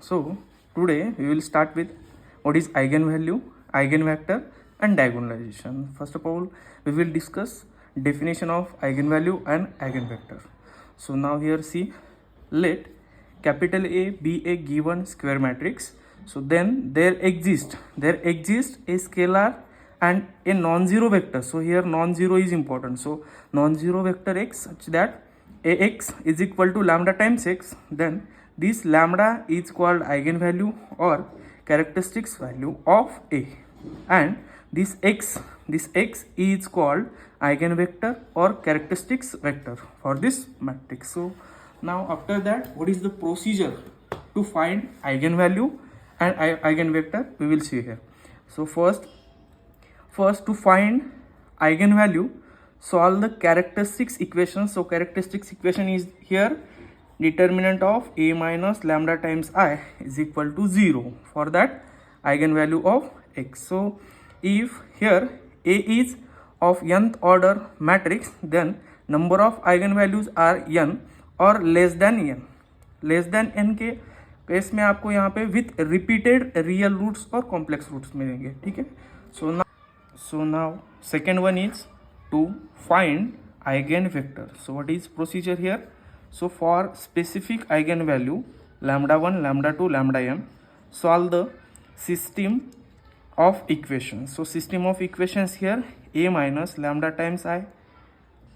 So today we will start with what is eigenvalue, eigenvector and diagonalization. First of all, we will discuss definition of eigenvalue and eigenvector. So now here see, let capital A be a given square matrix. So then there exists a scalar and a non-zero vector. So here non-zero is important. So non-zero vector x such that ax is equal to lambda times x, then this lambda is called eigenvalue or characteristics value of A, and this x is called eigenvector or characteristics vector for this matrix. So now after that, what is the procedure to find eigenvalue and eigenvector, we will see here. So first to find eigenvalue, solve the characteristics equation. So characteristics equation is here, determinant of a minus lambda times I is equal to 0 for that eigenvalue of x. So if here A is of nth order matrix, then number of eigenvalues are n और less than n के case में आपको यहाँ पे with repeated real roots और complex roots मिलेंगे. ठीक है. So now second one is to find eigenvector. So what is procedure here? So for specific eigenvalue lambda 1, lambda 2, lambda m, solve the system of equations. So system of equations here, a minus lambda times I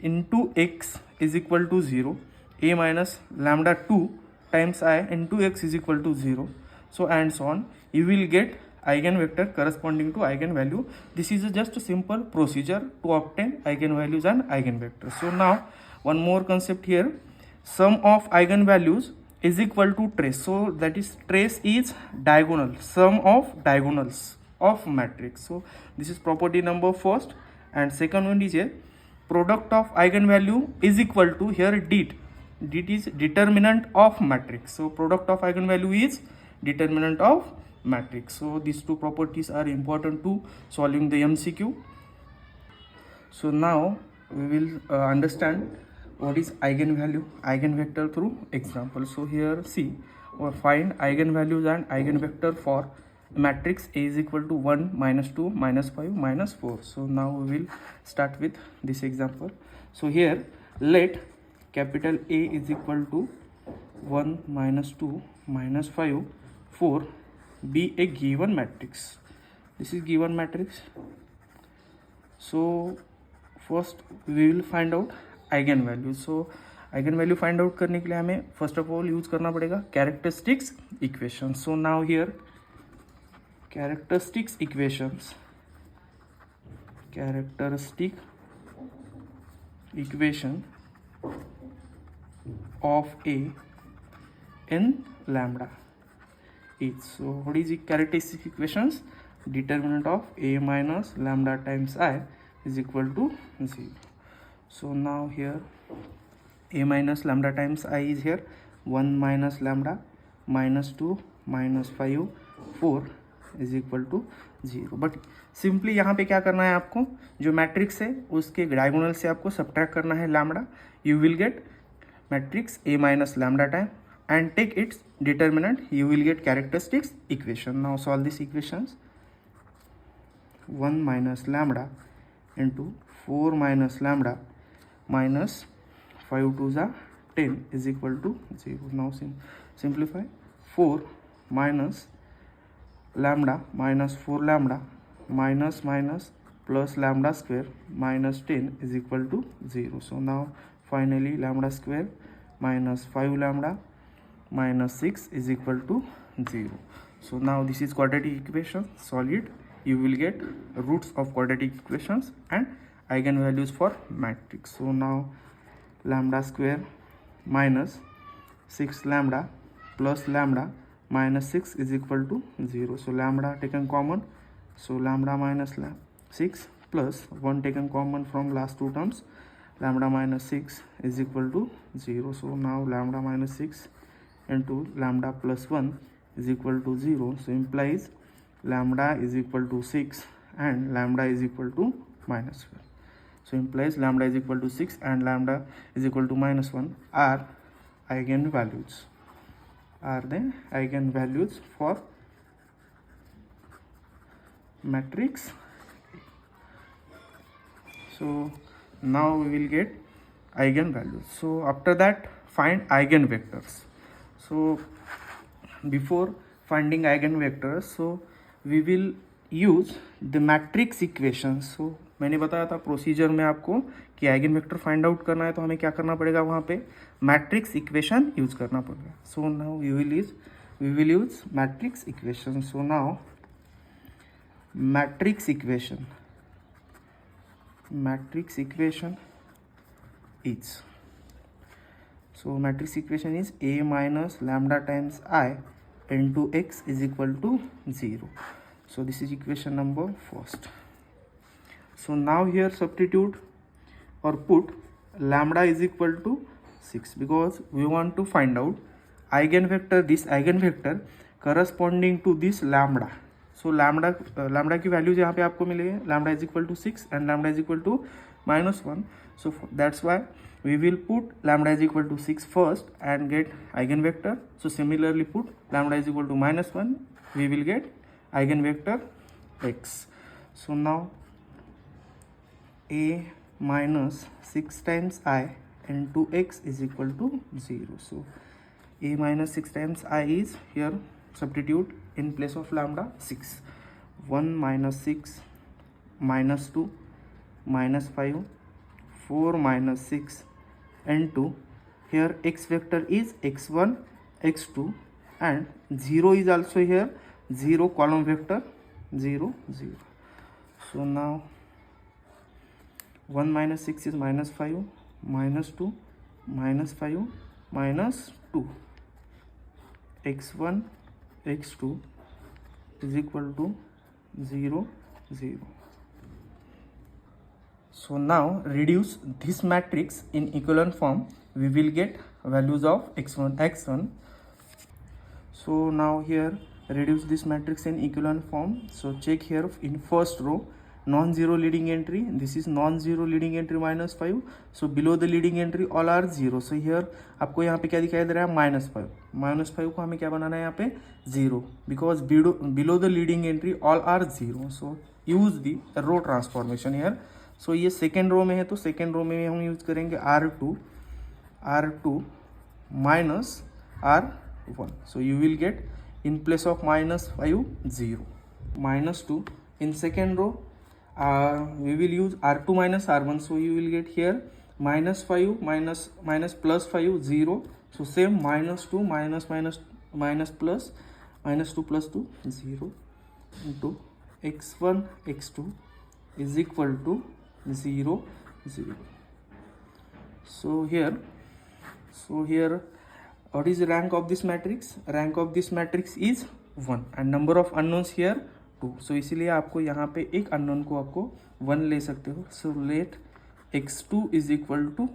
into x is equal to 0, a minus lambda 2 times I into x is equal to 0. So and so on. You will get eigenvector corresponding to eigenvalue. This is just a simple procedure to obtain eigenvalues and eigenvectors. So now one more concept here, sum of eigenvalues is equal to trace. So that is, trace is diagonal, sum of diagonals of matrix. So this is property number first. And second one is here, product of eigenvalue is equal to, here det is determinant of matrix. So product of eigenvalue is determinant of matrix. So these two properties are important to solving the MCQ. So now we will understand what is eigenvalue, eigenvector through example. So here see, or find eigenvalues and eigenvector for matrix A is equal to 1, minus 2, minus 5, minus 4. So now we will start with this example. So here let capital A is equal to 1, minus 2, minus 5, 4 be a given matrix. This is given matrix. So first we will find out eigenvalue. So eigenvalue find out करने के लिए हमें first of all use करना पड़ेगा characteristics equation. So now here characteristic equation of A in lambda is. So what is the characteristic equations? Determinant of A minus lambda times I is equal to 0. So now here A minus lambda times I is here 1 minus lambda minus 2 minus 5 4 is equal to 0. But simply यहाँ पे क्या करना है, आपको जो matrix है उसके diagonal से आपको सब्ट्रैक्ट करना है lambda. You will get matrix A minus lambda time and take its determinant, you will get characteristics equation. Now solve these equations. 1 minus lambda into 4 minus lambda minus 5 to the 10 is equal to 0. Now simplify. 4 minus lambda minus 4 lambda minus plus lambda square minus 10 is equal to 0. So now finally lambda square minus 5 lambda minus 6 is equal to 0. So now this is quadratic equation, solve it. You will get roots of quadratic equations and eigenvalues for matrix. So now lambda square minus 6 lambda plus lambda minus 6 is equal to 0. So lambda taken common, so lambda minus 6 plus 1 taken common from last two terms, lambda minus 6 is equal to 0. So now lambda minus 6 into lambda plus 1 is equal to 0. So implies lambda is equal to 6 and lambda is equal to minus 1. So implies lambda is equal to 6 and lambda is equal to minus 1 are eigenvalues. are the eigenvalues for matrix. So now we will get eigenvalues. So after that, find eigenvectors. So before finding eigenvectors, so we will use the matrix equations. So मैंने बताया था procedure में आपको कि eigen vector find out करना है तो हमें क्या करना पड़ेगा, वहाँ पे मैट्रिक्स इक्वेशन यूज करना पड़ेगा. So now we will use matrix equation. So now matrix equation is, so matrix equation is A minus lambda times I into x is equal to 0. So this is equation number first. So now here substitute or put lambda is equal to 6 because we want to find out eigenvector, this eigenvector corresponding to this lambda. So lambda की values यहाँ पे आपको मिलेगी, lambda is equal to 6 and lambda is equal to -1. So that's why we will put lambda is equal to 6 first and get eigenvector. So similarly put lambda is equal to -1, we will get eigenvector x. So now a minus 6 times I into x is equal to 0. So a minus 6 times I is here, substitute in place of lambda 6. 1 minus 6 minus 2 minus 5 4 minus 6 into here x vector is x1 x2 and 0 is also here, 0 column vector 0 0. So now 1 minus 6 is -5 minus 2 minus 5 minus 2, x1 x2 is equal to 0 0. So now reduce this matrix in echelon form, we will get values of x1. So now here reduce this matrix in echelon form. So check here in first row, non-zero leading entry, this is non-zero leading entry -5. So below the leading entry all are 0. So here आपको यहाँ पे क्या दिखाई दे रहा है, -5 को हमें क्या बनाना है यहाँ पे 0 because below the leading entry all are 0. So use the row transformation here. So ये सेकेंड रो में है तो सेकेंड रो में हम यूज करेंगे R2 minus R1. So you will get in place of -5 0 -2. In second row we will use R2 minus R1. So you will get here -5 minus plus 5 0. So same -2 minus plus -2 plus 2 0 into x1 x2 is equal to 0 0. So here what is the rank of this matrix? Rank of this matrix is 1 and number of unknowns here 2. So इसीलिए आपको यहाँ पे एक unknown को आपको 1 ले सकते हो. So let x2 is equal to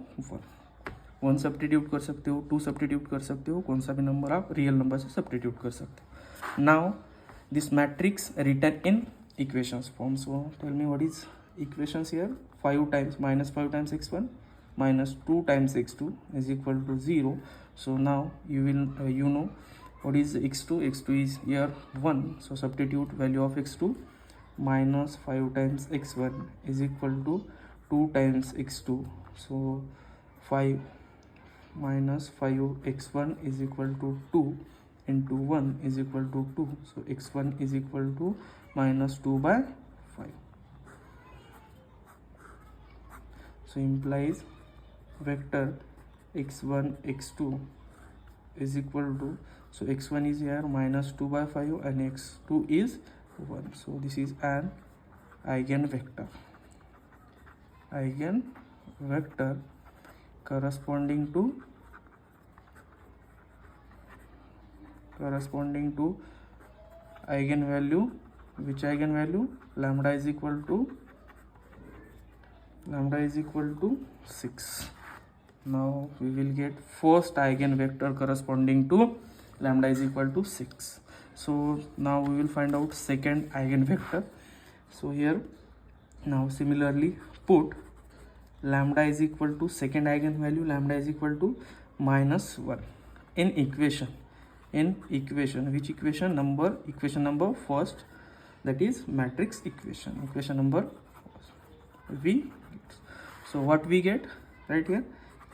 1 substitute कर सकते हो, 2 सब्स्टिट्यूट कर सकते हो, कौन सा भी नंबर आप रियल नंबर से सब्स्टिट्यूट कर सकते हो. Now this matrix written in equations form. So tell me what is equations here. 5 times -5 times x1 minus 2 times x2 is equal to 0. So now you will you know what is x2 is here 1. So substitute value of x2 minus 5 times x1 is equal to 2 times x2. So 5 minus 5 x1 is equal to 2 into 1 is equal to 2. So x1 is equal to -2/5. So implies vector x1 x2 is equal to, so x1 is here -2/5 and x2 is 1. So this is an eigenvector corresponding to eigenvalue. Which eigenvalue? Lambda is equal to 6. Now we will get first eigenvector corresponding to lambda is equal to 6. So now we will find out second eigenvector. So here now similarly put lambda is equal to second eigenvalue, lambda is equal to -1 in equation. in equation. Which equation? Equation number first, that is matrix equation. Equation number we get. So what we get right here?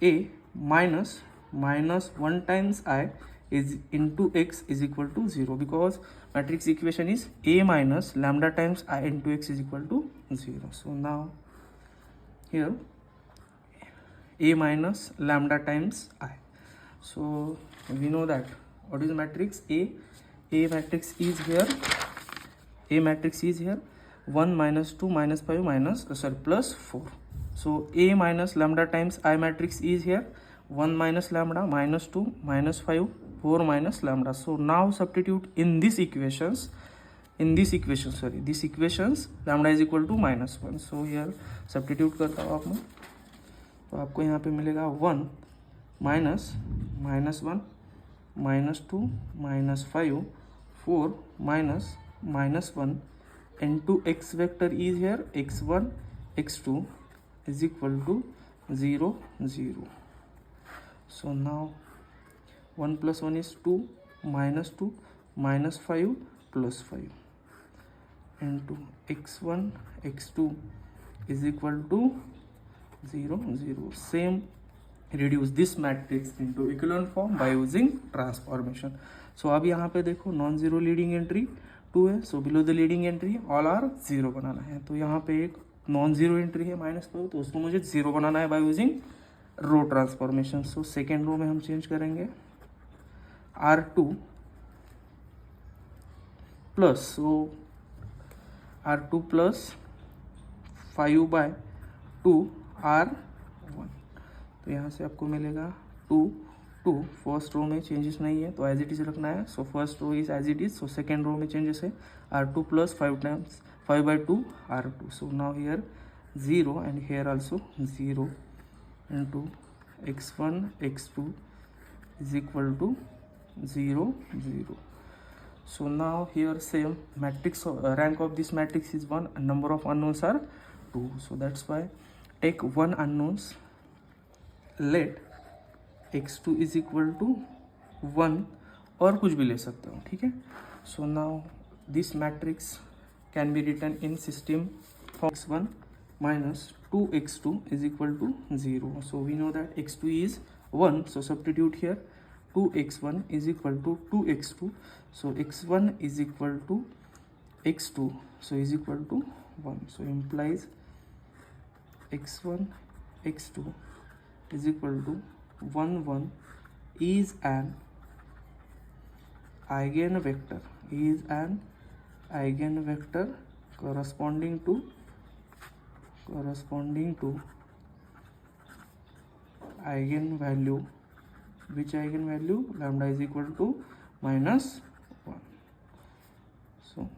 A minus 1 times I is into x is equal to 0, because matrix equation is A minus lambda times I into x is equal to 0. So now here A minus lambda times I. So we know that what is matrix A matrix is here. A matrix is here 1 minus 2 minus 5 plus 4. So A minus lambda times I matrix is here 1 minus lambda minus 2 minus 5 4 minus lambda. So now substitute in these equations, this equations lambda is equal to -1. So here substitute करता हूँ आप मैं, तो आपको यहाँ पे मिलेगा 1 minus -1 minus 2 minus 5 4 minus -1 into x vector is here x1 x2 is equal to 0 0. So now 1 plus 1 is 2 minus 2 minus 5 plus 5 into x1 x2 is equal to 0 0. Same, reduce this matrix into echelon form by using transformation. So अब यहाँ पे देखो non zero leading entry 2 है, so below the leading entry all are 0 बनाना है. तो यहाँ पे एक नॉन जीरो एंट्री है -5, तो उसको मुझे 0 बनाना है by using row transformation. So second row में हम चेंज करेंगे R2 प्लस, सो R2 प्लस 5/2 R1. तो यहाँ से आपको मिलेगा 2 2. फर्स्ट रो में चेंजेस नहीं है तो एज इट इज रखना है. So first row is as it is. So second row में चेंजेस है R2 plus 5/2 R2. So now here 0 and here also 0 into x1 x2 is equal to 0 0. So now here same matrix, rank of this matrix is 1 and number of unknowns are 2. So that's why take one unknowns, let x2 is equal to 1 और कुछ भी ले सकते हो, ठीक है. So now this matrix can be written in system for x1 minus 2x2 is equal to 0. So we know that x2 is 1, so substitute here 2x1 is equal to 2x2. So x1 is equal to x2, so is equal to 1. So implies x1 x2 is equal to 1 1 is an eigenvector, corresponding to eigenvalue. Which eigenvalue? Lambda is equal to -1. So